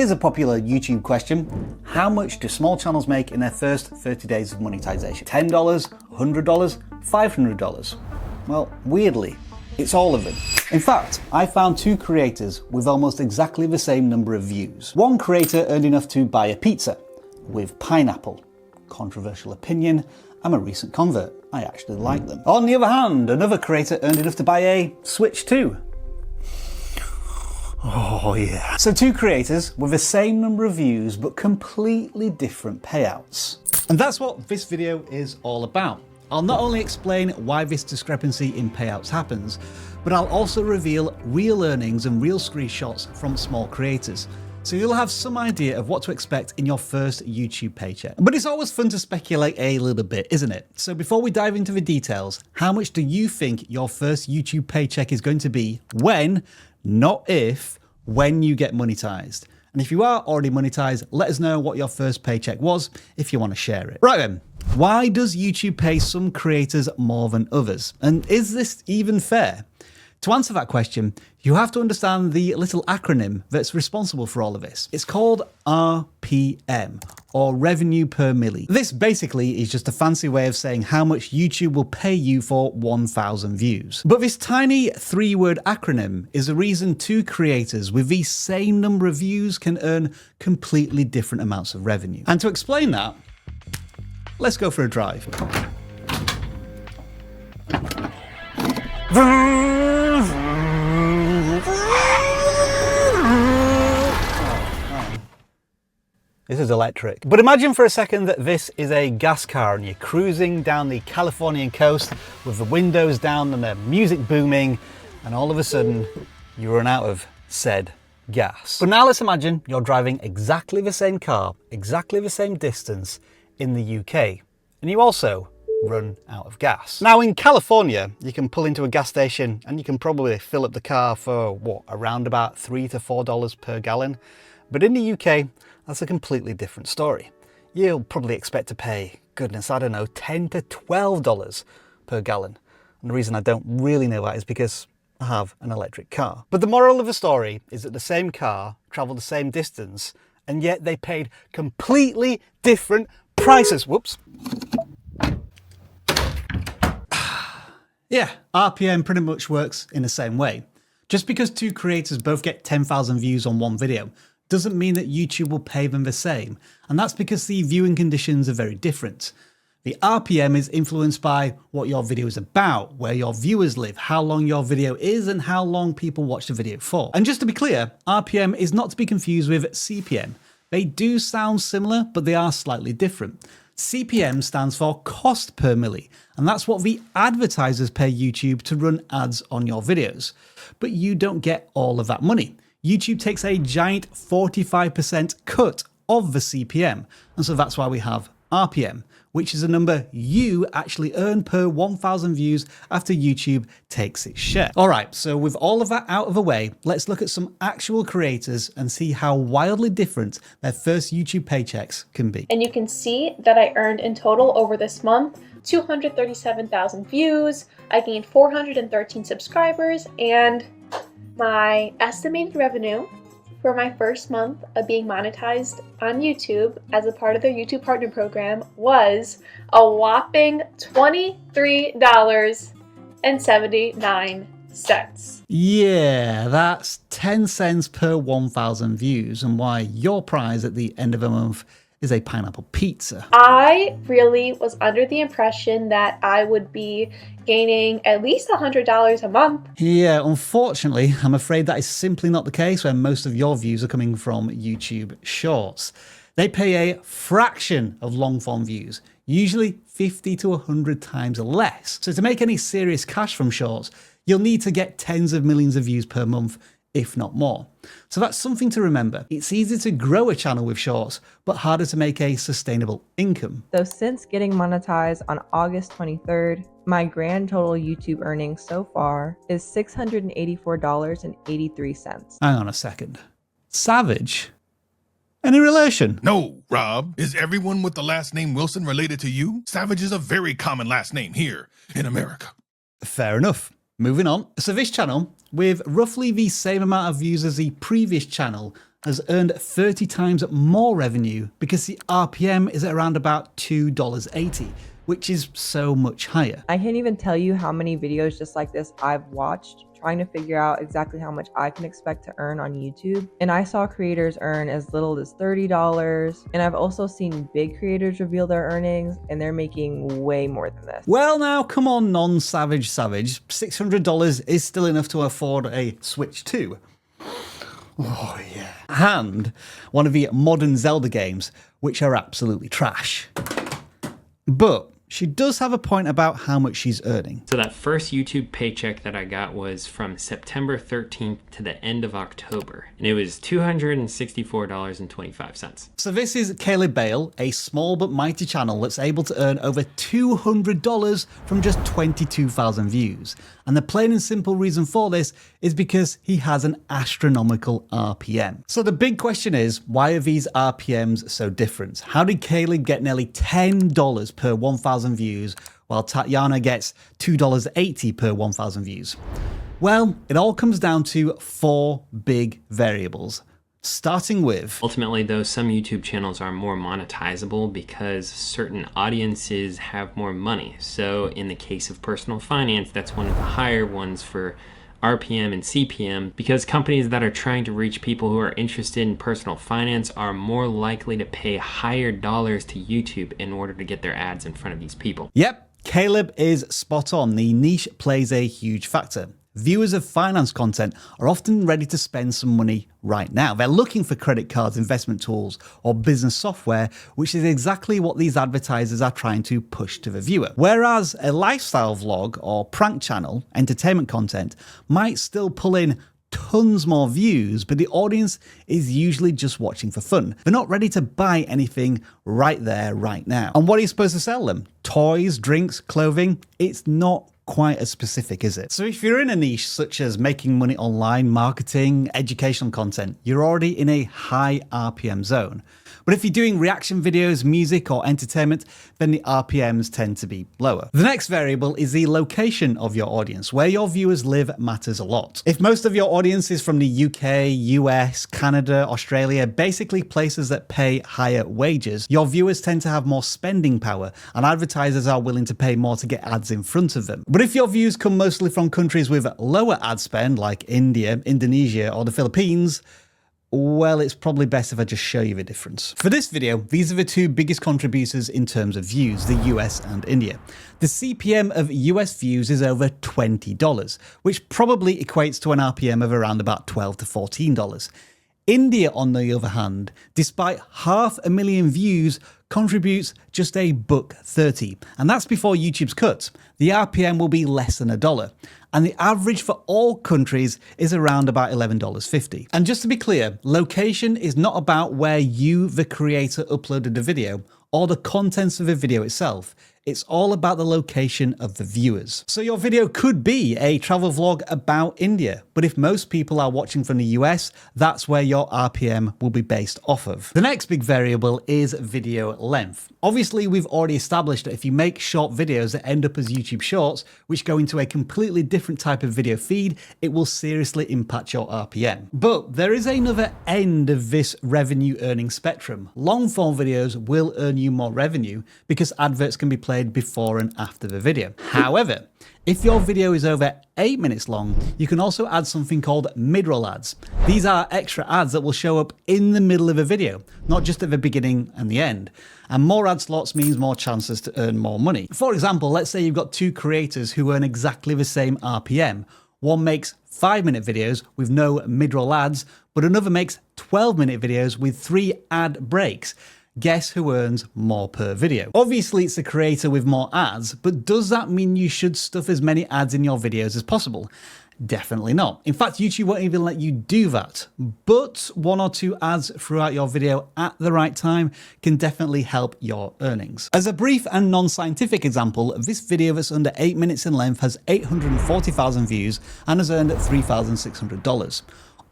Here's a popular YouTube question. How much do small channels make in their first 30 days of monetization? $10, $100, $500? Well, weirdly, it's all of them. In fact, I found two creators with almost exactly the same number of views. One creator earned enough to buy a pizza with pineapple. Controversial opinion, I'm a recent convert. I actually like them. On the other hand, another creator earned enough to buy a Switch 2. Oh yeah. So two creators with the same number of views but completely different payouts. And that's what this video is all about. I'll not only explain why this discrepancy in payouts happens, but I'll also reveal real earnings and real screenshots from small creators. So you'll have some idea of what to expect in your first YouTube paycheck. But it's always fun to speculate a little bit, isn't it? So before we dive into the details, how much do you think your first YouTube paycheck is going to be when, not if, when you get monetized? And if you are already monetized, let us know what your first paycheck was if you want to share it. Right then, why does YouTube pay some creators more than others? And is this even fair? To answer that question, you have to understand the little acronym that's responsible for all of this. It's called RPM, or revenue per milli. This basically is just a fancy way of saying how much YouTube will pay you for 1,000 views. But this tiny 3-word acronym is the reason two creators with the same number of views can earn completely different amounts of revenue. And to explain that, let's go for a drive. This is electric. But imagine for a second that this is a gas car and you're cruising down the Californian coast with the windows down and the music booming, and all of a sudden you run out of said gas. But now let's imagine you're driving exactly the same car, exactly the same distance in the UK, and you also run out of gas. Now in California, you can pull into a gas station and you can probably fill up the car for what, around about $3 to $4 per gallon. But in the UK, that's a completely different story. You'll probably expect to pay, goodness, I don't know, $10 to $12 per gallon. And the reason I don't really know that is because I have an electric car. But the moral of the story is that the same car traveled the same distance, and yet they paid completely different prices. Whoops. Yeah, RPM pretty much works in the same way. Just because two creators both get 10,000 views on one video doesn't mean that YouTube will pay them the same, and that's because the viewing conditions are very different. The RPM is influenced by what your video is about, where your viewers live, how long your video is, and how long people watch the video for. And just to be clear, RPM is not to be confused with CPM. They do sound similar, but they are slightly different. CPM stands for cost per milli, and that's what the advertisers pay YouTube to run ads on your videos. But you don't get all of that money. YouTube takes a giant 45% cut of the CPM, and so that's why we have RPM, which is a number you actually earn per 1,000 views after YouTube takes its share. All right, so with all of that out of the way, let's look at some actual creators and see how wildly different their first YouTube paychecks can be. And you can see that I earned in total over this month 237,000 views, I gained 413 subscribers, and my estimated revenue for my first month of being monetized on YouTube as a part of their YouTube Partner Program was a whopping $23.79. Yeah, that's 10 cents per 1,000 views, and why your prize at the end of the month is a pineapple pizza. I really was under the impression that I would be gaining at least $100 a month. Yeah, unfortunately, I'm afraid that is simply not the case when most of your views are coming from YouTube Shorts. They pay a fraction of long-form views, usually 50 to 100 times less. So to make any serious cash from Shorts, you'll need to get tens of millions of views per month, if not more. So that's something to remember. It's easy to grow a channel with Shorts, but harder to make a sustainable income. So since getting monetized on August 23rd, my grand total YouTube earnings so far is $684.83. Hang on a second. Savage? Any relation? No, Rob. Is everyone with the last name Wilson related to you? Savage is a very common last name here in America. Fair enough. Moving on. So this channel, with roughly the same amount of views as the previous channel, has earned 30 times more revenue because the RPM is at around about $2.80, which is so much higher. I can't even tell you how many videos just like this I've watched trying to figure out exactly how much I can expect to earn on YouTube. And I saw creators earn as little as $30. And I've also seen big creators reveal their earnings and they're making way more than this. Well now, come on non-savage savage, $600 is still enough to afford a Switch 2. Oh yeah. And one of the modern Zelda games, which are absolutely trash. But she does have a point about how much she's earning. So that first YouTube paycheck that I got was from September 13th to the end of October, and it was $264.25. So this is Caleb Bale, a small but mighty channel that's able to earn over $200 from just 22,000 views. And the plain and simple reason for this is because he has an astronomical RPM. So the big question is, why are these RPMs so different? How did Caleb get nearly $10 per 1,000 views, while Tatiana gets $2.80 per 1,000 views? Well, it all comes down to 4 big variables. Starting with... Ultimately, though, some YouTube channels are more monetizable because certain audiences have more money. So in the case of personal finance, that's one of the higher ones for RPM and CPM, because companies that are trying to reach people who are interested in personal finance are more likely to pay higher dollars to YouTube in order to get their ads in front of these people. Yep, Caleb is spot on. The niche plays a huge factor. Viewers of finance content are often ready to spend some money right now. They're looking for credit cards, investment tools, or business software, which is exactly what these advertisers are trying to push to the viewer. Whereas a lifestyle vlog or prank channel, entertainment content, might still pull in tons more views, but the audience is usually just watching for fun. They're not ready to buy anything right there, right now. And what are you supposed to sell them? Toys, drinks, clothing? It's not quite as specific, is it? So if you're in a niche such as making money online, marketing, educational content, you're already in a high RPM zone. But if you're doing reaction videos, music, or entertainment, then the RPMs tend to be lower. The next variable is the location of your audience. Where your viewers live matters a lot. If most of your audience is from the UK, US, Canada, Australia, basically places that pay higher wages, your viewers tend to have more spending power, and advertisers are willing to pay more to get ads in front of them. But if your views come mostly from countries with lower ad spend, like India, Indonesia, or the Philippines, well, it's probably best if I just show you the difference. For this video, these are the 2 biggest contributors in terms of views, the US and India. The CPM of US views is over $20, which probably equates to an RPM of around about $12 to $14. India, on the other hand, despite 500,000 views, contributes just $1.30, and that's before YouTube's cut. The RPM will be less than $1, and the average for all countries is around about $11.50. And just to be clear, location is not about where you, the creator, uploaded the video or the contents of the video itself. It's all about the location of the viewers. So your video could be a travel vlog about India, but if most people are watching from the US, that's where your RPM will be based off of. The next big variable is video length. Obviously, we've already established that if you make short videos that end up as YouTube Shorts, which go into a completely different type of video feed, it will seriously impact your RPM. But there is another end of this revenue earning spectrum. Long form videos will earn you more revenue because adverts can be played before and after the video. However, if your video is over 8 minutes long, you can also add something called mid-roll ads. These are extra ads that will show up in the middle of a video, not just at the beginning and the end. And more ad slots means more chances to earn more money. For example, let's say you've got 2 creators who earn exactly the same RPM. One makes 5-minute videos with no mid-roll ads, but another makes 12-minute videos with 3 ad breaks. Guess who earns more per video? Obviously, it's the creator with more ads, but does that mean you should stuff as many ads in your videos as possible? Definitely not. In fact, YouTube won't even let you do that. But 1 or 2 ads throughout your video at the right time can definitely help your earnings. As a brief and non-scientific example, this video that's under 8 minutes in length has 840,000 views and has earned $3,600.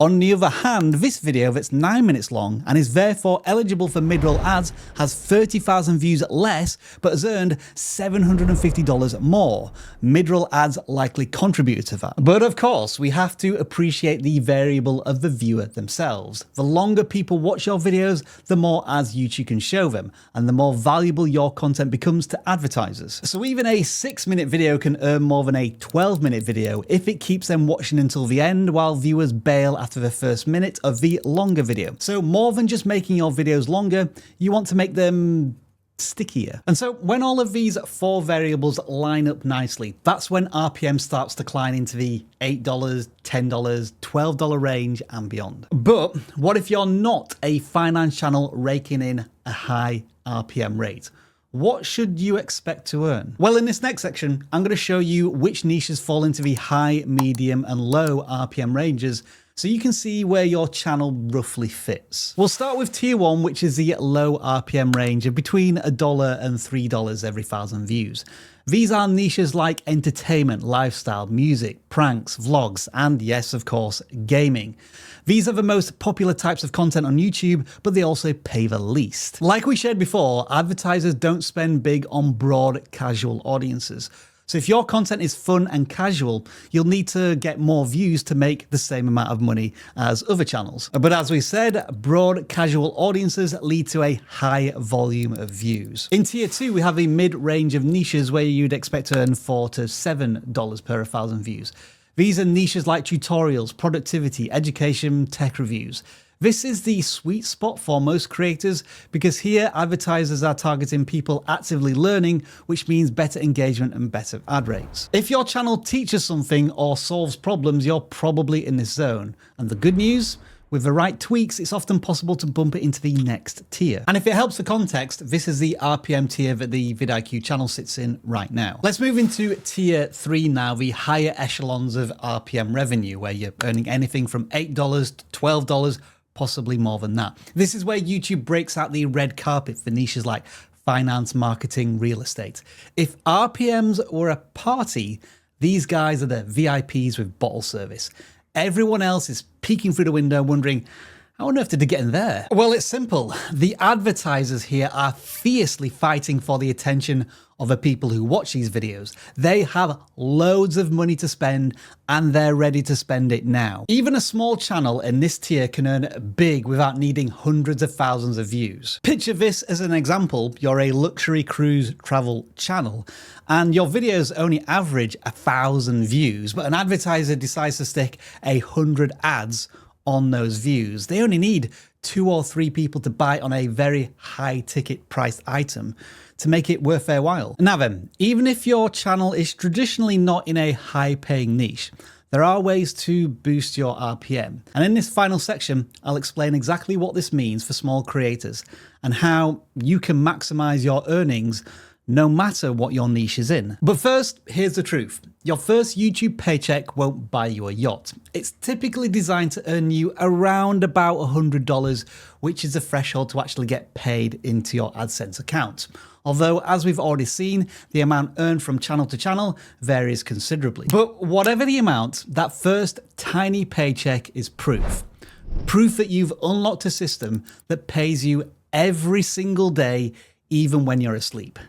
On the other hand, this video that's 9 minutes long and is therefore eligible for mid-roll ads has 30,000 views less but has earned $750 more. Mid-roll ads likely contributed to that. But of course, we have to appreciate the variable of the viewer themselves. The longer people watch your videos, the more ads YouTube can show them, and the more valuable your content becomes to advertisers. So even a 6-minute video can earn more than a 12-minute video if it keeps them watching until the end, while viewers bail after the first minute of the longer video. So more than just making your videos longer, you want to make them stickier. And so when all of these 4 variables line up nicely, that's when RPM starts to climb into the $8, $10, $12 range and beyond. But what if you're not a finance channel raking in a high RPM rate? What should you expect to earn? Well, in this next section, I'm going to show you which niches fall into the high, medium, and low RPM ranges, so you can see where your channel roughly fits. We'll start with tier 1, which is the low RPM range of between $1 and $3 every 1,000 views. These are niches like entertainment, lifestyle, music, pranks, vlogs, and yes, of course, gaming. These are the most popular types of content on YouTube, but they also pay the least. Like we shared before, advertisers don't spend big on broad, casual audiences. So if your content is fun and casual, you'll need to get more views to make the same amount of money as other channels. But as we said, broad casual audiences lead to a high volume of views. In tier 2, we have a mid-range of niches where you'd expect to earn $4 to $7 per 1,000 views. These are niches like tutorials, productivity, education, tech reviews. This is the sweet spot for most creators because here advertisers are targeting people actively learning, which means better engagement and better ad rates. If your channel teaches something or solves problems, you're probably in this zone. And the good news? With the right tweaks, it's often possible to bump it into the next tier. And if it helps the context, this is the RPM tier that the vidIQ channel sits in right now. Let's move into tier 3 now, the higher echelons of RPM revenue, where you're earning anything from $8 to $12, possibly more than that. This is where YouTube breaks out the red carpet for niches like finance, marketing, real estate. If RPMs were a party, these guys are the VIPs with bottle service. Everyone else is peeking through the window wondering, how on earth did they get in there? Well, it's simple. The advertisers here are fiercely fighting for the attention of the people who watch these videos. They have loads of money to spend and they're ready to spend it now. Even a small channel in this tier can earn big without needing hundreds of thousands of views. Picture this as an example. You're a luxury cruise travel channel and your videos only average 1,000 views, but an advertiser decides to stick 100 ads on those views. They only need 2 or 3 people to buy on a very high ticket priced item to make it worth their while. Now then, even if your channel is traditionally not in a high paying niche, there are ways to boost your RPM. And in this final section, I'll explain exactly what this means for small creators and how you can maximize your earnings no matter what your niche is in. But first, here's the truth. Your first YouTube paycheck won't buy you a yacht. It's typically designed to earn you around about $100, which is the threshold to actually get paid into your AdSense account. Although, as we've already seen, the amount earned from channel to channel varies considerably. But whatever the amount, that first tiny paycheck is proof. Proof that you've unlocked a system that pays you every single day, even when you're asleep.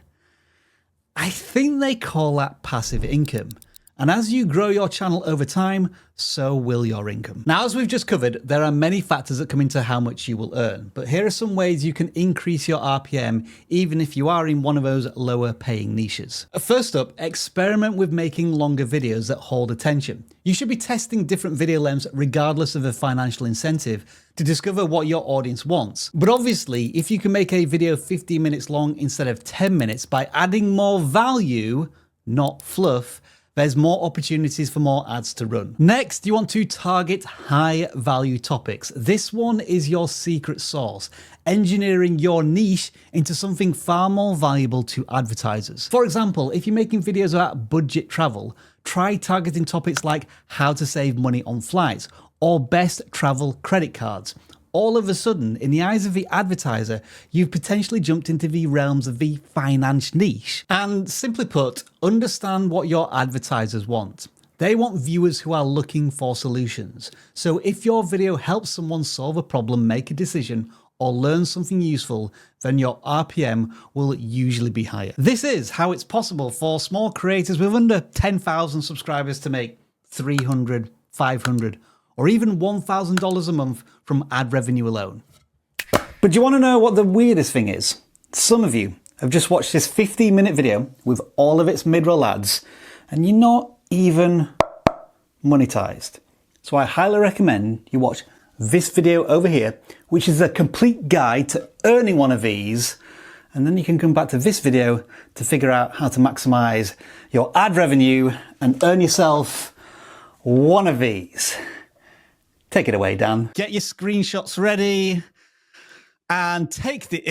I think they call that passive income. And as you grow your channel over time, so will your income. Now, as we've just covered, there are many factors that come into how much you will earn, but here are some ways you can increase your RPM even if you are in one of those lower paying niches. First up, experiment with making longer videos that hold attention. You should be testing different video lengths regardless of a financial incentive to discover what your audience wants. But obviously, if you can make a video 15 minutes long instead of 10 minutes by adding more value, not fluff, there's more opportunities for more ads to run. Next, you want to target high value topics. This one is your secret sauce, engineering your niche into something far more valuable to advertisers. For example, if you're making videos about budget travel, try targeting topics like how to save money on flights or best travel credit cards. All of a sudden, in the eyes of the advertiser, you've potentially jumped into the realms of the finance niche. And simply put, understand what your advertisers want. They want viewers who are looking for solutions. So if your video helps someone solve a problem, make a decision, or learn something useful, then your RPM will usually be higher. This is how it's possible for small creators with under 10,000 subscribers to make $300, $500, or even $1,000 a month from ad revenue alone. But do you want to know what the weirdest thing is? Some of you have just watched this 15-minute video with all of its mid-roll ads, and you're not even monetized. So I highly recommend you watch this video over here, which is a complete guide to earning one of these, and then you can come back to this video to figure out how to maximize your ad revenue and earn yourself one of these. Take it away, Dan. Get your screenshots ready and take the